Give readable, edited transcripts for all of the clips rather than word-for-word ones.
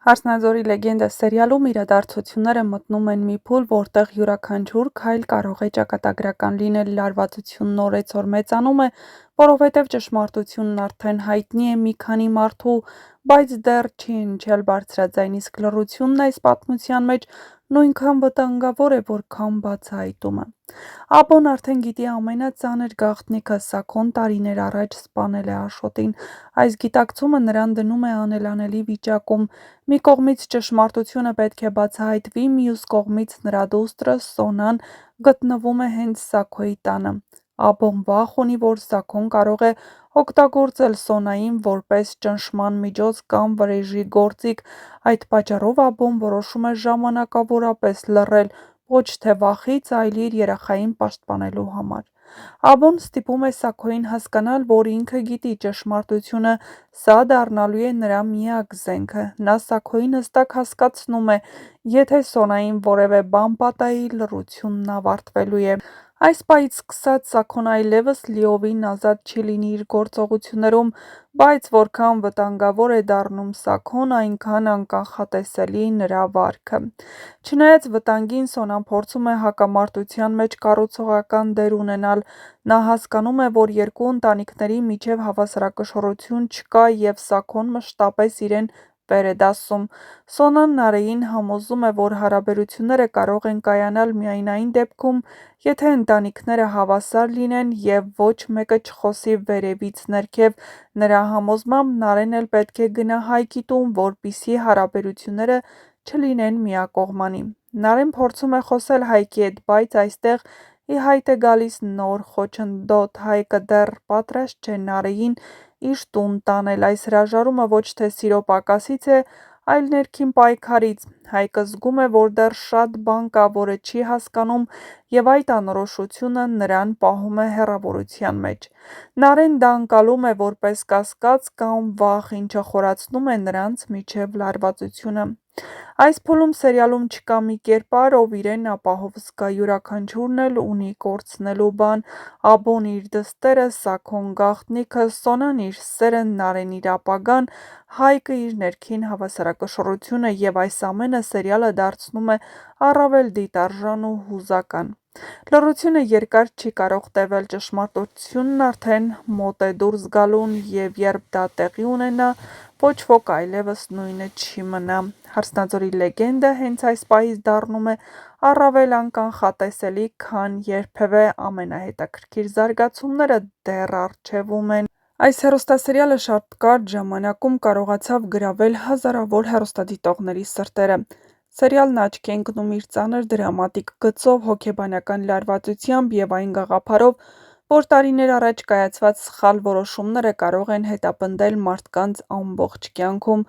Հարսնաձորի լեգենդը սերիալում իրադարձությունները մտնում են մի փուլ, որտեղ յուրաքանչյուր քայլ կարող է ճակատագրական լինել, լարվածությունն օրեցօր մեծանում է, որովհետև ճշմարտությունն արդեն հայտնի է մի քանի մարդու, բայց դեռ չի հնչել բարձրաձայն, իսկ լռությունն այս պատմության մեջ նույնքան վտանգավոր է, որքան բացահայտումը։ Աբոն արդեն գիտի ամենածանր գաղտնիքը, Սաքոն տարիներ առաջ սպանել է Աշոտին։ Այս գիտակցումը նրան դնում է անելանելի վիճակում։ Մի կողմից ճշմարտությունը պետք է բացահայտվի, մյուս կողմից նրա դուստրը՝ Սոնան, գտնվում է հենց Սաքոյի տանը։ Աբոն վախ ունի, որ Սաքոն կարող է օգտագործել Սոնային որպես ճնշման միջոց կամ վրեժի գործիք։ Այդ պատճառով Աբոն որոշում է ժամանակավորապես լռել, ոչ թե վախից, այլ իր երեխային պաշտպանելու համար։ Աբոն ստիպում է Սաքոյին հասկանալ, որ ինքը գիտի ճշմարտությունը, սա դառնալու է նրա միակ զենքը։ Նա Սաքոյին հստակ հասկացնում է, եթե Սոնային որևէ բան պատահի, լռությունն ավարտվելու է։ Այս պահից սկսած Սաքոն այլևս լիովին ազատ չի լինի իր գործողություններում, բայց որքան վտանգավոր է դառնում Սաքոն, այնքան անկանխատեսելի նրա վարքը։ Չնայած վտանգին, Սոնան փորձում է հակամարտության մեջ կառուցողական դեր ունենալ։ Նա հասկանում է, որ երկու ընտանիքների միջև հավասարակշռություն չկա, և Սաքոն մշտապես իրեն վեր է դասում։ Սոնան Նարեին համոզում է, որ հարաբերությունները կարող են կայանալ միայն այն դեպքում, եթե ընտանիքները հավասար լինեն և ոչ մեկը չխոսի վերևից ներքև։ Նրա համոզմամբ Նարեն էլ պետք է գնա Հայկի տուն, որպեսզի հարաբերությունները չլինեն միակողմանի։ Նարեն փորձում է խոսել Հայկի հետ, բայց այստեղ ի հայտ է գալիս նոր խոչընդոտ. Հայկը դեռ պատրաստ չէ Նարեին իր տուն տանել։ Այս հրաժարումը ոչ թե սիրո պակասից է, այլ ներքին պայքարից։ Հայկը զգում է, որ դեռ շատ բան կա, որը չի հասկանում, և այդ անորոշությունը նրան պահում է հեռավորության մեջ։ Նարեն դա ընկալում է որպես կասկած կամ վախ, ինչը խորացնում է նրանց միջև լարվածությունը։ Այս փուլում սերիալում չկա մի կերպար, ով իրեն ապահով զգա, յուրաքանչյուրն էլ ունի կորցնելու բան։ Աբոն իր դստերը, Սաքոն գաղտնիքը, Սոնան իր սերը, Նարեն իր ապագան, Հայկը իր ներքին հավասարակշռությունը, և այս ամենը սերիալը դարձնում է առավել դիտարժան ու հուզական։ Լռությունը երկար չի կարող տևել, ճշմարտությունն արդեն մոտ է դուրս գալուն, և երբ դա տեղի ունենա, ոչ ոք այլևս նույնը չի մնա։ Հարսնաձորի լեգենդը հենց այս պահից դառնում է առավել անկանխատեսելի, քան երբևէ։ Ամենահետաքրքիր զարգացումները դեռ առջևում են։ Այս հեռուստասերիալը շատ կարճ ժամանակում կարողացավ գրավել հազարավոր հեռուստադիտողների սրտերը։ Սերիալն աչքի է ընկնում իր ծանր դրամատիկ գծով, հոգեբանական լարվածությամբ և այն գաղափարով, որ տարիներ առաջ կայացված սխալ որոշումները կարող են հետապնդել մարդկանց ամբողջ կյանքում։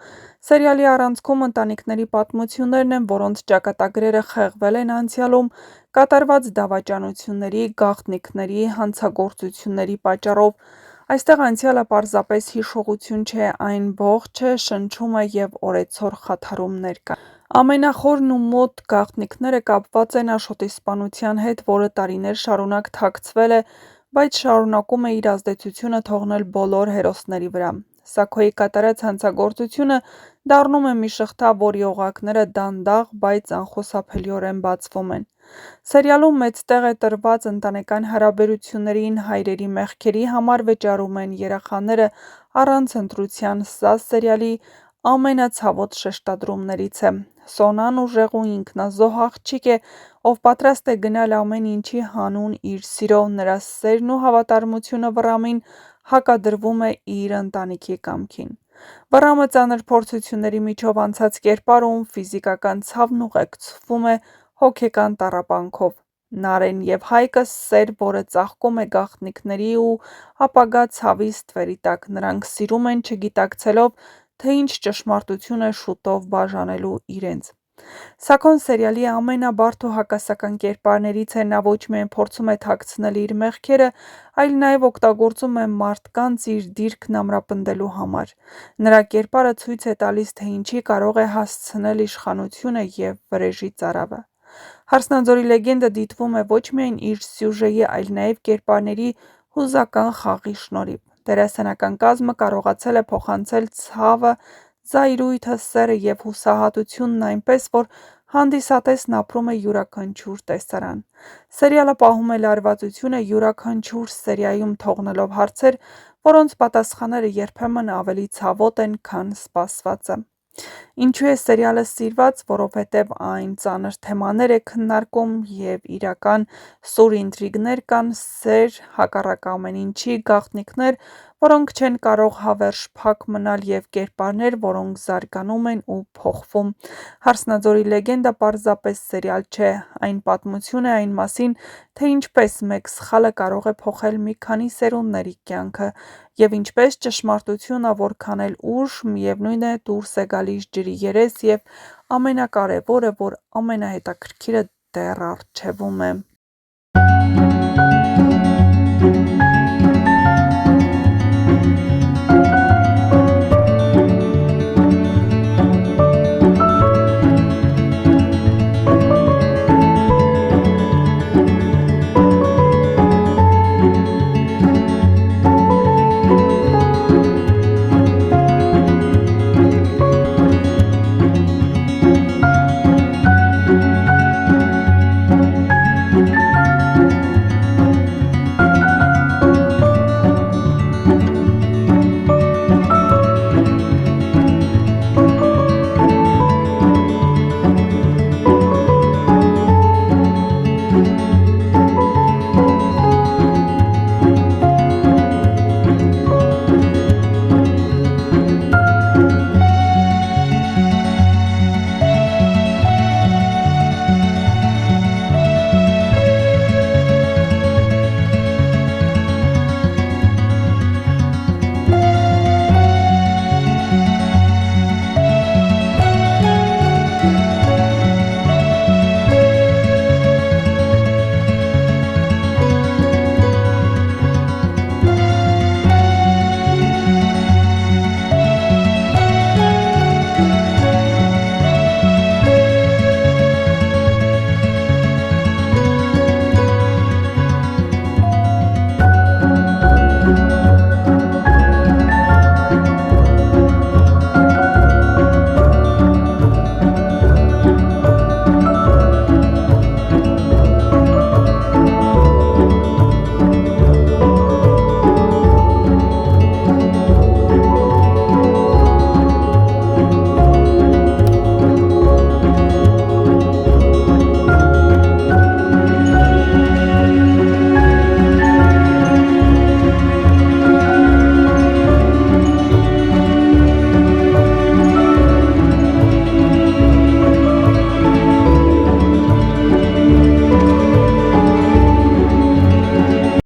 Սերիալի առանցքում ընտանիքների պատմություններն են, որոնց ճակատագրերը խեղվել են անցյալում կատարված դավաճանությունների, գաղտնիքների, հանցագործությունների պատճառով։ Այստեղ անցյալը պարզապես հիշողություն չէ, այն ողջ է, շնչում է և օրեցօր խաթարումներ կան։ Ամենախորն ու մոտ գաղտնիքները կապված են Աշոտի սպանության հետ, որը տարիներ շարունակ թաքցվել է, բայց շարունակում է իր ազդեցությունը թողնել բոլոր հերոսների վրա։ Սաքոյի կատարած հանցագործությունը դառնում է մի շղթա, որի օղակները դանդաղ, բայց անխուսափելիորեն բացվում են։ Սերիալում մեծ տեղ է տրված ընտանեկան հարաբերություններին, հայրերի մեղքերի համար վճարում են երեխաները առանց ընտրության։ Սա սերիալի ամենացավոտ շեշտադրումներից է։ Սոնան ուժեղ ու ինքնազոհ աղջիկ է, ով պատրաստ է գնալ ամեն ինչի հանուն իր սիրո։ Նրա սերն ու հավատարմությունը վռամին հակադրվում է իր ընտանիքի կամքին։ Վռամը ծանր փորձությունների միջով անցած կերպար, ում ֆիզիկական ցավն ուղեկցվում է հոգեկան տառապանքով։ Նարեն և Հայկը սեր, որը ծաղկում է գաղտնիքների ու ապագա ցավի ստվերի տակ։ Նրանք սիրում են, չգիտակցելով, թե ինչ ճշմարտություն է շուտով բաժանելու իրենց։ Սաքոն սերիալի ամենաբարդ ու հակասական կերպարներից է։ Նա ոչ միայն փորձում է թաքցնել իր մեղքերը, այլ նաև օգտագործում է մարդկանց իր դիրքն ամրապնդելու համար։ Նրա կերպարը ցույց է տալիս, թե ինչի կարող է հասցնել իշխանությունը և վրեժի ծարավը։ Հարսնաձորի լեգենդը դիտվում է ոչ միայն իր սյուժեի, այլ նաև կերպարների հուզական խաղի շնորհիվ։ Դերասանական կազմը կարողացել է փոխանցել ցավը զայրույթը, սերը և հուսահատությունն այնպես, որ հանդիսատեսն ապրում է յուրաքանչյուր տեսարան։ Սերիալը պահում է լարվածությունը յուրաքանչյուր սերիայում թողնելով հարցեր, որոնց պատասխանները երբեմն ավելի ցավոտ են, քան սպասվածը։ Ինչու է սերիալը սիրված, որովհետև այն ծանր թեմաներ է քննարկում և իրական սուր ինտրիգներ կան, սեր, հակառակ ամեն ինչի, գաղտնիքներ, որոնք չեն կարող հավերժ փակ մնալ և կերպարներ, որոնք զարգանում են ու փոխվում։ «Հարսնաձորի լեգենդը» պարզապես սերիալ չէ, այն պատմություն է այն մասին, թե ինչպես մեկ սխալը կարող է փոխել մի քանի սերունդների կյանքը, և ինչպես ճշմարտությունը որքան էլ ուշ, միևնույն է, դուրս է գալիս ջրի երես, և ամենակարևորը, որ ամենահետաքրքիրը, դեռ առջևում է։